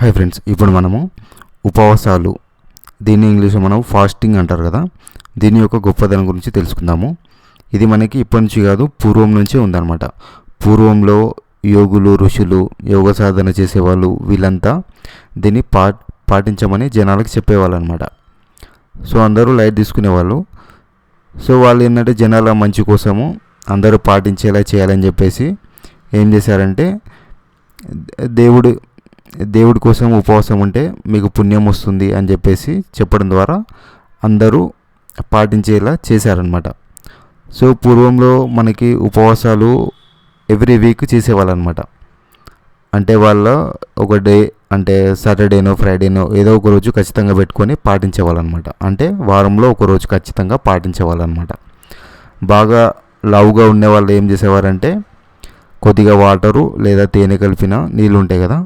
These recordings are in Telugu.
హాయ్ ఫ్రెండ్స్, ఇప్పుడు మనము ఉపవాసాలు, దీన్ని ఇంగ్లీష్లో మనం ఫాస్టింగ్ అంటారు కదా, దీని యొక్క గొప్పదనం గురించి తెలుసుకుందాము. ఇది మనకి ఇప్పటి నుంచి కాదు, పూర్వం నుంచే ఉందన్నమాట. పూర్వంలో యోగులు, ఋషులు, యోగ సాధన చేసేవాళ్ళు వీళ్ళంతా దీన్ని పాటించమని జనాలకు చెప్పేవాళ్ళు అనమాట. సో అందరూ లైట్ తీసుకునేవాళ్ళు. సో వాళ్ళు ఏంటంటే జనాల మంచి కోసము అందరూ పాటించేలా చేయాలని చెప్పేసి ఏం చేశారంటే, దేవుడి కోసం ఉపవాసం ఉంటే మీకు పుణ్యం వస్తుంది అని చెప్పేసి చెప్పడం ద్వారా అందరూ పాటించేలా చేశారనమాట. సో పూర్వంలో మనకి ఉపవాసాలు ఎవ్రీ వీక్ చేసేవాళ్ళు అనమాట. అంటే వాళ్ళ ఒక డే, అంటే సాటర్డేనో ఫ్రైడేనో ఏదో ఒక రోజు ఖచ్చితంగా పెట్టుకొని పాటించేవాళ్ళు అనమాట. అంటే వారంలో ఒక రోజు ఖచ్చితంగా పాటించేవాళ్ళు అనమాట. బాగా లావుగా ఉండే వాళ్ళు ఏం చేసేవారంటే, కొద్దిగా వాటరు లేదా తేనె కలిపిన నీళ్ళు ఉంటాయి కదా,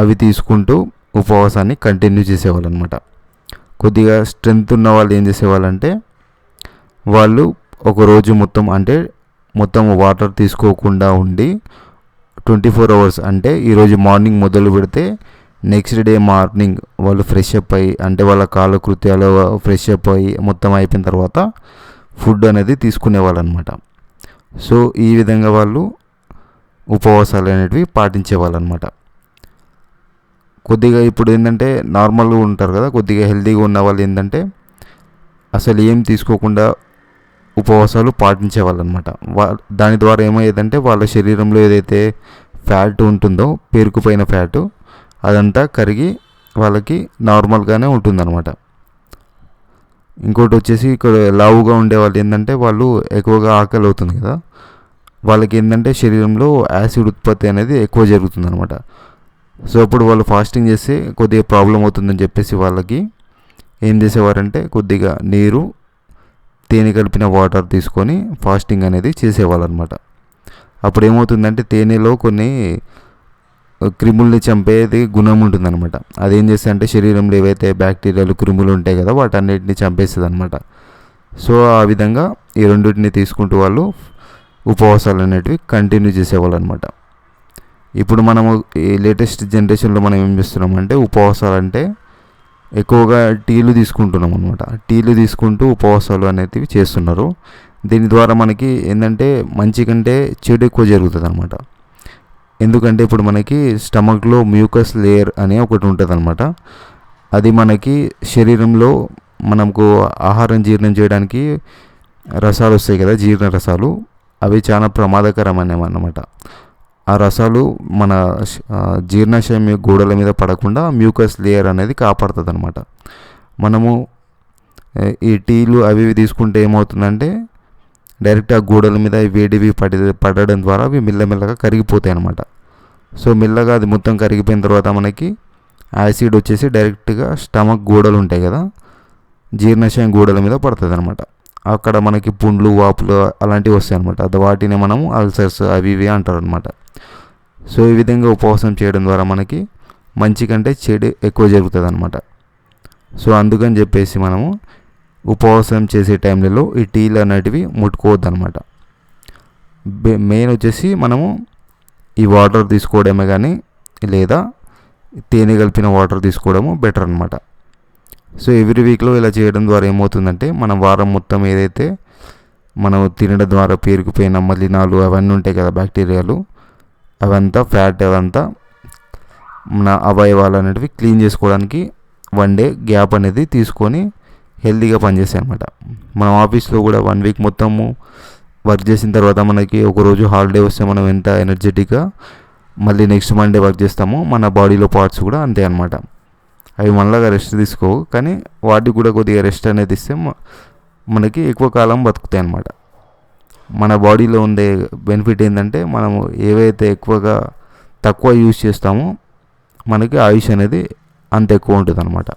అవి తీసుకుంటూ ఉపవాసాన్ని కంటిన్యూ చేసేవాళ్ళు అనమాట. కొద్దిగా స్ట్రెంగ్త్ ఉన్న వాళ్ళు ఏం చేసేవాళ్ళంటే, వాళ్ళు ఒకరోజు మొత్తం వాటర్ తీసుకోకుండా ఉండి 24 hours, అంటే ఈరోజు మార్నింగ్ మొదలు పెడితే నెక్స్ట్ డే మార్నింగ్ వాళ్ళు ఫ్రెష్ అప్ అయ్యి, అంటే వాళ్ళ కాలకృత్యాలు ఫ్రెష్ అప్ అయ్యి మొత్తం అయిపోయిన తర్వాత ఫుడ్ అనేది తీసుకునేవాళ్ళు అనమాట. సో ఈ విధంగా వాళ్ళు ఉపవాసాలు అనేటివి పాటించేవాళ్ళు అనమాట. కొద్దిగా ఇప్పుడు ఏంటంటే నార్మల్గా ఉంటారు కదా, కొద్దిగా హెల్తీగా ఉన్న వాళ్ళు ఏంటంటే అసలు ఏం తీసుకోకుండా ఉపవాసాలు పాటించేవాళ్ళు అనమాట. దాని ద్వారా ఏమయ్యేదంటే, వాళ్ళ శరీరంలో ఏదైతే ఫ్యాట్ ఉంటుందో, పేరుకుపోయిన ఫ్యాటు అదంతా కరిగి వాళ్ళకి నార్మల్గానే ఉంటుందన్నమాట. ఇంకోటి వచ్చేసి, ఇక్కడ లావుగా ఉండే వాళ్ళు ఏంటంటే, వాళ్ళు ఎక్కువగా ఆకలి అవుతుంది కదా, వాళ్ళకి ఏంటంటే శరీరంలో యాసిడ్ ఉత్పత్తి అనేది ఎక్కువ జరుగుతుంది అనమాట. సో అప్పుడు వాళ్ళు ఫాస్టింగ్ చేస్తే కొద్దిగా ప్రాబ్లం అవుతుందని చెప్పేసి వాళ్ళకి ఏం చేసేవారంటే, కొద్దిగా నీరు, తేనె కలిపిన వాటర్ తీసుకొని ఫాస్టింగ్ అనేది చేసేవాళ్ళు అనమాట. అప్పుడు ఏమవుతుందంటే, తేనెలో కొన్ని క్రిముల్ని చంపేది గుణం ఉంటుందన్నమాట. అదేం చేస్తే అంటే, శరీరంలో ఏవైతే బ్యాక్టీరియాలు, క్రిములు ఉంటాయి కదా, వాటన్నిటిని చంపేస్తుంది అనమాట. సో ఆ విధంగా ఈ రెండింటిని తీసుకుంటూ వాళ్ళు ఉపవాసాలు అనేటివి కంటిన్యూ చేసేవాళ్ళు అనమాట. ఇప్పుడు మనము ఈ లేటెస్ట్ జనరేషన్లో మనం ఏం చేస్తున్నామంటే, ఉపవాసాలు అంటే ఎక్కువగా టీలు తీసుకుంటున్నాం అనమాట. టీలు తీసుకుంటూ ఉపవాసాలు అనేటివి చేస్తున్నారు. దీని ద్వారా మనకి ఏంటంటే మంచి కంటే చెడు ఎక్కువ జరుగుతుంది అనమాట. ఎందుకంటే ఇప్పుడు మనకి స్టమక్లో మ్యూకస్ లేయర్ అనే ఒకటి ఉంటుంది అనమాట. అది మనకి శరీరంలో మనకు ఆహారం జీర్ణం చేయడానికి రసాలు వస్తాయి కదా, జీర్ణ రసాలు, అవి చాలా ప్రమాదకరమైనవి అన్నమాట. ఆ రసాలు మన జీర్ణాశయం గోడల మీద పడకుండా మ్యూకస్ లేయర్ అనేది కాపాడుతుంది అనమాట. మనము ఈ టీలు అవి తీసుకుంటే ఏమవుతుందంటే, డైరెక్ట్ ఆ గోడల మీద వేడివి పడడం ద్వారా అవి మెల్లమెల్లగా కరిగిపోతాయి అనమాట. సో మెల్లగా అది మొత్తం కరిగిపోయిన తర్వాత మనకి యాసిడ్ వచ్చేసి డైరెక్ట్గా స్టమక్ గోడలు ఉంటాయి కదా, జీర్ణాశయం గోడల మీద పడుతుంది అనమాట. అక్కడ మనకి పుండ్లు, వాపులు అలాంటివి వస్తాయి అనమాట. వాటిని మనము అల్సర్స్ అవి ఇవి అంటారు అనమాట. సో ఈ విధంగా ఉపవాసం చేయడం ద్వారా మనకి మంచి కంటే చెడు ఎక్కువ జరుగుతుంది అనమాట. సో అందుకని చెప్పేసి మనము ఉపవాసం చేసే టైంలలో ఈ టీలు అనేటివి ముట్టుకోవద్దు అనమాట. మెయిన్ వచ్చేసి మనము ఈ వాటర్ తీసుకోవడమే కానీ, లేదా తేనె కలిపిన వాటర్ తీసుకోవడము బెటర్ అనమాట. సో ఎవ్రీ వీక్లో ఇలా చేయడం ద్వారా ఏమవుతుందంటే, మనం వారం మొత్తం ఏదైతే మనం తినడం ద్వారా పేరుకుపోయిన మలినాలు అవన్నీ ఉంటాయి కదా, బ్యాక్టీరియాలు, అవంతా ఫ్యాట్ అవంతా మన అవయవాలు అనేటివి క్లీన్ చేసుకోవడానికి 1 day గ్యాప్ అనేది తీసుకొని హెల్తీగా పనిచేస్తాయి అనమాట. మనం ఆఫీస్లో కూడా 1 week మొత్తము వర్క్ చేసిన తర్వాత మనకి ఒకరోజు హాలిడే వస్తే మనం ఎంత ఎనర్జెటిక్గా మళ్ళీ నెక్స్ట్ మండే వర్క్ చేస్తామో, మన బాడీలో పార్ట్స్ కూడా అంతే అనమాట. అవి మళ్ళీ రెస్ట్ తీసుకోవు, కానీ వాటికి కూడా కొద్దిగా రెస్ట్ అనేది ఇస్తే మనకి ఎక్కువ కాలం బతుకుతాయి అన్నమాట. మన బాడీలో ఉండే బెనిఫిట్ ఏంటంటే, మనము ఏవైతే తక్కువ యూజ్ చేస్తామో మనకి ఆయుష్ అనేది అంత ఎక్కువ ఉంటుంది అన్నమాట.